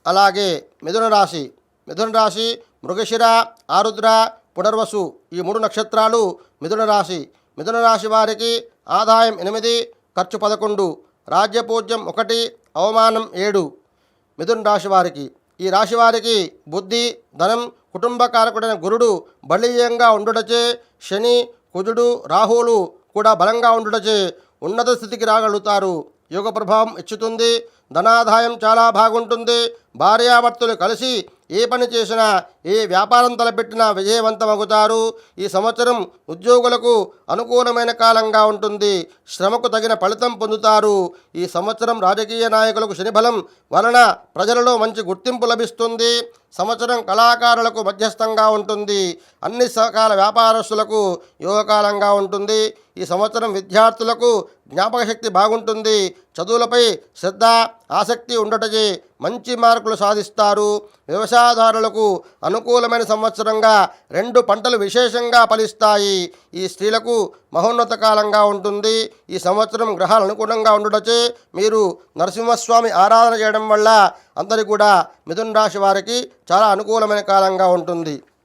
అలాగే మిథున రాశి మృగశిర, ఆరుద్ర, పునర్వసు ఈ 3 నక్షత్రాలు మిథున రాశి వారికి ఆదాయం 8, ఖర్చు 11, రాజ్యపూజ్యం 1, అవమానం 7. మిథున రాశి వారికి ఈ రాశి వారికి బుద్ధి, ధనం, కుటుంబకారకుడైన గురుడు బలీయంగా ఉండుటచే శని, కుజుడు, రాహువులు కూడా బలంగా ఉండుటచే ఉన్నత స్థితికి రాగలుగుతారు. యోగ ప్రభావం ఇచ్చుతుంది. ధనాదాయం చాలా బాగుంటుంది. భార్యాభర్తలు కలిసి ఏ పని చేసినా, ఏ వ్యాపారం తలపెట్టినా విజయవంతమవుతారు. ఈ సంవత్సరం ఉద్యోగులకు అనుకూలమైన కాలంగా ఉంటుంది. శ్రమకు తగిన ఫలితం పొందుతారు. ఈ సంవత్సరం రాజకీయ నాయకులకు శనిబలం వలన ప్రజలలో మంచి గుర్తింపు లభిస్తుంది. సంవత్సరం కళాకారులకు మధ్యస్థంగా ఉంటుంది. అన్ని రకాల వ్యాపారస్తులకు యోగకాలంగా ఉంటుంది. ఈ సంవత్సరం విద్యార్థులకు జ్ఞాపకశక్తి బాగుంటుంది. చదువులపై శ్రద్ధ, ఆసక్తి ఉండటచే మంచి మార్కులు సాధిస్తారు. వ్యవసాయదారులకు అనుకూలమైన సంవత్సరంగా 2 పంటలు విశేషంగా ఫలిస్తాయి. ఈ స్త్రీలకు మహోన్నత కాలంగా ఉంటుంది. ఈ సంవత్సరం గ్రహాలు అనుకూలంగా ఉండటచే మీరు నరసింహస్వామి ఆరాధన చేయడం వల్ల అందరికీ కూడా మిథున రాశి వారికి చాలా అనుకూలమైన కాలంగా ఉంటుంది.